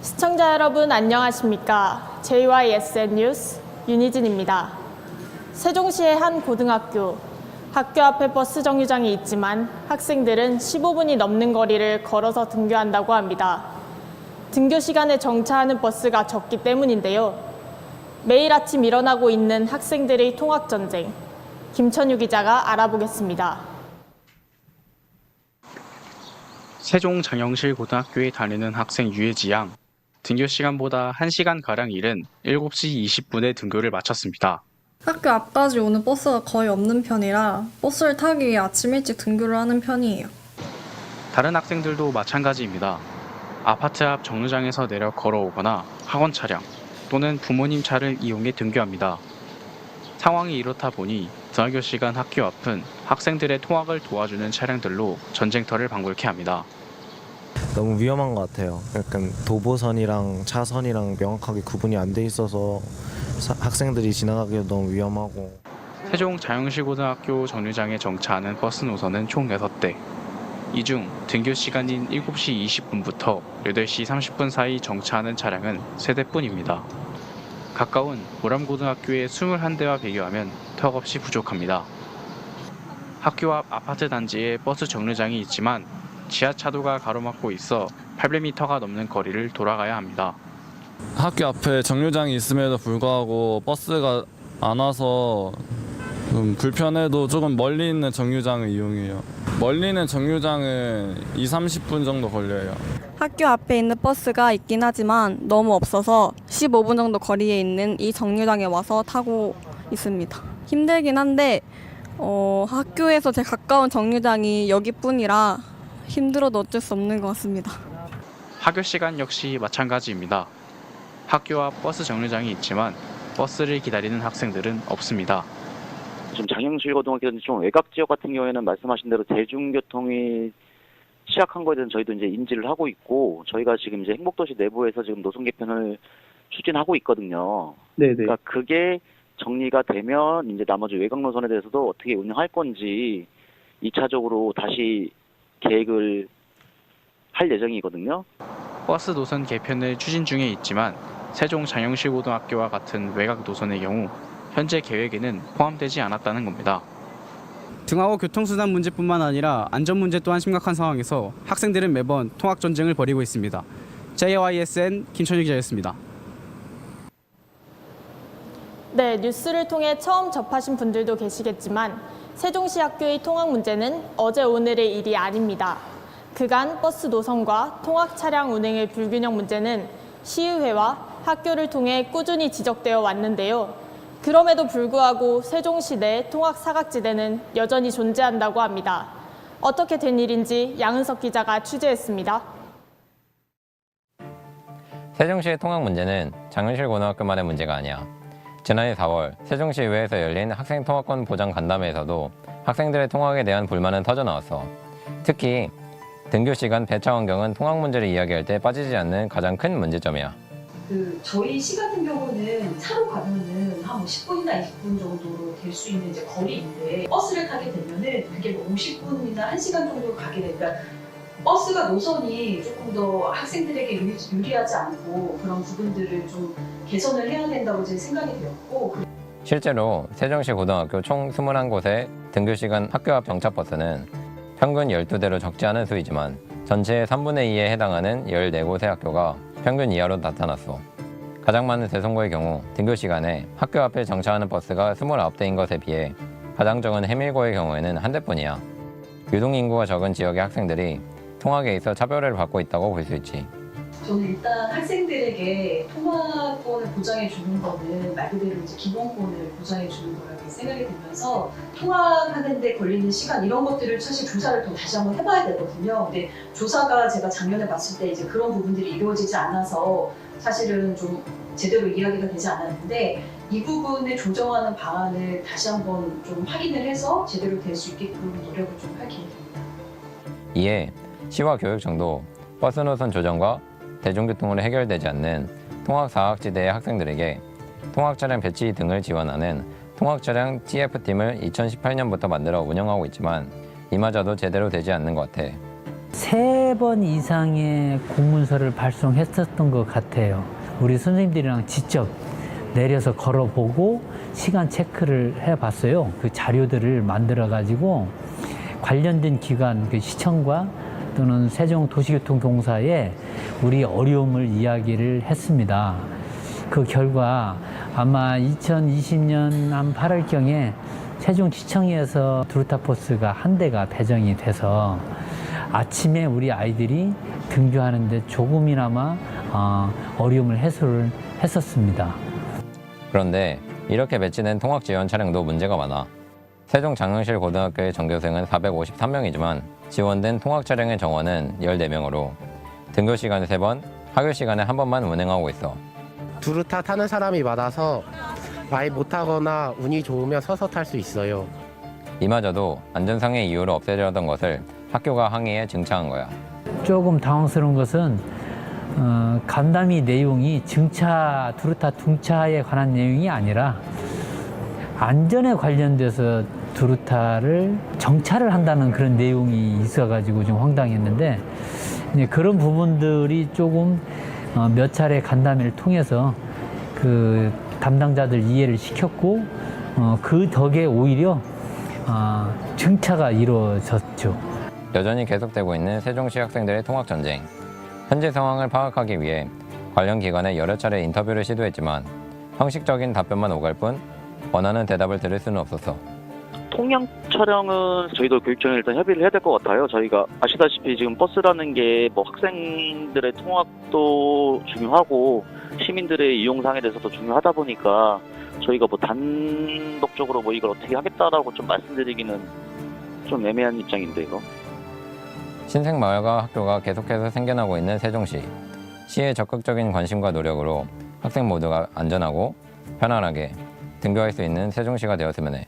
시청자 여러분 안녕하십니까? JYSN 뉴스 윤희진입니다. 세종시의 한 고등학교, 학교 앞에 버스 정류장이 있지만 학생들은 15분이 넘는 거리를 걸어서 등교한다고 합니다. 등교 시간에 정차하는 버스가 적기 때문인데요. 매일 아침 일어나고 있는 학생들의 통학전쟁, 김천유 기자가 알아보겠습니다. 세종 장영실 고등학교에 다니는 학생 유혜지 양. 등교 시간보다 1시간가량 이른 7시 20분에 등교를 마쳤습니다. 학교 앞까지 오는 버스가 거의 없는 편이라 버스를 타기 위해 아침 일찍 등교를 하는 편이에요. 다른 학생들도 마찬가지입니다. 아파트 앞 정류장에서 내려 걸어오거나 학원 차량 또는 부모님 차를 이용해 등교합니다. 상황이 이렇다 보니 등하교 시간 학교 앞은 학생들의 통학을 도와주는 차량들로 전쟁터를 방불케 합니다. 너무 위험한 것 같아요. 약간 도보선이랑 차선이랑 명확하게 구분이 안 돼 있어서 학생들이 지나가기도 너무 위험하고. 세종 장영실고등학교 정류장에 정차하는 버스 노선은 총 6대. 이 중 등교 시간인 7시 20분부터 8시 30분 사이 정차하는 차량은 3대뿐입니다. 가까운 보람고등학교의 21대와 비교하면 턱없이 부족합니다. 학교 앞 아파트 단지에 버스 정류장이 있지만 지하차도가 가로막고 있어 800m가 넘는 거리를 돌아가야 합니다. 학교 앞에 정류장이 있음에도 불구하고 버스가 안 와서 좀 불편해도 조금 멀리 있는 정류장을 이용해요. 멀리 있는 정류장은 20-30분 정도 걸려요. 학교 앞에 있는 버스가 있긴 하지만 너무 없어서 15분 정도 거리에 있는 이 정류장에 와서 타고 있습니다. 힘들긴 한데 학교에서 제일 가까운 정류장이 여기뿐이라 힘들어도 어쩔 수 없는 것 같습니다. 학교 시간 역시 마찬가지입니다. 학교 앞 버스 정류장이 있지만 버스를 기다리는 학생들은 없습니다. 지금 장영실고등학교는 좀 외곽 지역 같은 경우에는 말씀하신 대로 대중교통이 취약한 거에 대해서 저희도 이제 인지를 하고 있고, 저희가 지금 이제 행복도시 내부에서 지금 노선 개편을 추진하고 있거든요. 네네. 그러니까 그게 정리가 되면 이제 나머지 외곽 노선에 대해서도 어떻게 운영할 건지 2차적으로 다시 계획을 할 예정이거든요. 버스 노선 개편을 추진 중에 있지만 세종 장영실고등학교와 같은 외곽 노선의 경우 현재 계획에는 포함되지 않았다는 겁니다. 등하고 교통수단 문제뿐만 아니라 안전 문제 또한 심각한 상황에서 학생들은 매번 통학 전쟁을 벌이고 있습니다. JYSN 김천유 기자였습니다. 네, 뉴스를 통해 처음 접하신 분들도 계시겠지만 세종시 학교의 통학 문제는 어제 오늘의 일이 아닙니다. 그간 버스 노선과 통학 차량 운행의 불균형 문제는 시의회와 학교를 통해 꾸준히 지적되어 왔는데요. 그럼에도 불구하고 세종시 내 통학 사각지대는 여전히 존재한다고 합니다. 어떻게 된 일인지 양은석 기자가 취재했습니다. 세종시의 통학 문제는 장영실고등학교만의 문제가 아니야. 지난해 4월 세종시의회에서 열린 학생 통학권 보장 간담회에서도 학생들의 통학에 대한 불만은 터져나왔어. 특히 등교 시간 배차 환경은 통학 문제를 이야기할 때 빠지지 않는 가장 큰 문제점이야. 저희 시 같은 경우는 차로 가면은 한 10분이나 20분 정도로 될 수 있는 이제 거리인데, 버스를 타게 되면은 그게 50분이나 1시간 정도 가게 되니까 버스가 노선이 조금 더 학생들에게 유리하지 않고 그런 부분들을 좀 개선을 해야 된다고 제 생각이 되었고. 실제로 세종시 고등학교 총 21곳의 등교 시간 학교 앞 정차버스는 평균 12대로 적지 않은 수이지만 전체의 3분의 2에 해당하는 14곳의 학교가 평균 이하로 나타났어. 가장 많은 대성고의 경우 등교 시간에 학교 앞에 정차하는 버스가 29대인 것에 비해 가장 적은 해밀고의 경우에는 1대뿐이야. 유동인구가 적은 지역의 학생들이 통학에 있어 차별을 받고 있다고 볼 수 있지. 저는 일단 학생들에게 통학권을 보장해 주는 거는 말 그대로 이제 기본권을 보장해 주는 거라고 생각이 들면서, 통학하는 데 걸리는 시간 이런 것들을 사실 조사를 더 다시 한번 해봐야 되거든요. 근데 조사가 제가 작년에 봤을 때 이제 그런 부분들이 이루어지지 않아서 사실은 좀 제대로 이야기가 되지 않았는데, 이 부분을 조정하는 방안을 다시 한번 좀 확인을 해서 제대로 될 수 있게끔 노력을 좀 할 계획입니다. 이에 시와 교육청도 버스 노선 조정과 대중교통으로 해결되지 않는 통학 사각지대의 학생들에게 통학 차량 배치 등을 지원하는 통학 차량 TF팀을 2018년부터 만들어 운영하고 있지만 이마저도 제대로 되지 않는 것 같아. 3번 이상의 공문서를 발송했었던 것 같아요. 우리 선생님들이랑 직접 내려서 걸어보고 시간 체크를 해봤어요. 그 자료들을 만들어가지고 관련된 기관, 그 시청과 또는 세종도시교통공사에 우리 어려움을 이야기를 했습니다. 그 결과 아마 2020년 한 8월경에 세종시청에서 두루타버스가 한 대가 배정이 돼서 아침에 우리 아이들이 등교하는데 조금이나마 어려움을 해소를 했었습니다. 그런데 이렇게 배치된 통학 지원 차량도 문제가 많아 세종 장영실 고등학교의 전교생은 453명이지만 지원된 통학 차량의 정원은 14명으로 등교 시간에 3번, 하교 시간에 1번만 운행하고 있어. 두루타 타는 사람이 많아서 아예 못 타거나 운이 좋으면 서서 탈 수 있어요. 이마저도 안전상의 이유로 없애려던 것을 학교가 항의해 증차한 거야. 조금 당황스러운 것은 간담회 내용이 증차, 두루타 중차에 관한 내용이 아니라 안전에 관련돼서 두루타를 정차를 한다는 그런 내용이 있어가지고 좀 황당했는데 그런 부분들이 조금 몇 차례 간담회를 통해서 그 담당자들 이해를 시켰고 그 덕에 오히려 증차가 이루어졌죠. 여전히 계속되고 있는 세종시 학생들의 통학 전쟁. 현재 상황을 파악하기 위해 관련 기관에 여러 차례 인터뷰를 시도했지만 형식적인 답변만 오갈 뿐 원하는 대답을 들을 수는 없었어. 통영 촬영은 저희도 교육청에 일단 협의를 해야 될 것 같아요. 저희가 아시다시피 지금 버스라는 게 뭐 학생들의 통학도 중요하고 시민들의 이용상에 대해서도 중요하다 보니까 저희가 뭐 단독적으로 뭐 이걸 어떻게 하겠다라고 좀 말씀드리기는 좀 애매한 입장인데 이거. 신생마을과 학교가 계속해서 생겨나고 있는 세종시. 시의 적극적인 관심과 노력으로 학생 모두가 안전하고 편안하게 등교할 수 있는 세종시가 되었으면 해.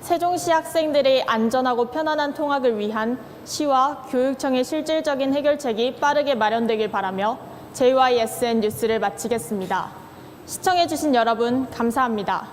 세종시 학생들의 안전하고 편안한 통학을 위한 시와 교육청의 실질적인 해결책이 빠르게 마련되길 바라며 JYSN 뉴스를 마치겠습니다. 시청해주신 여러분 감사합니다.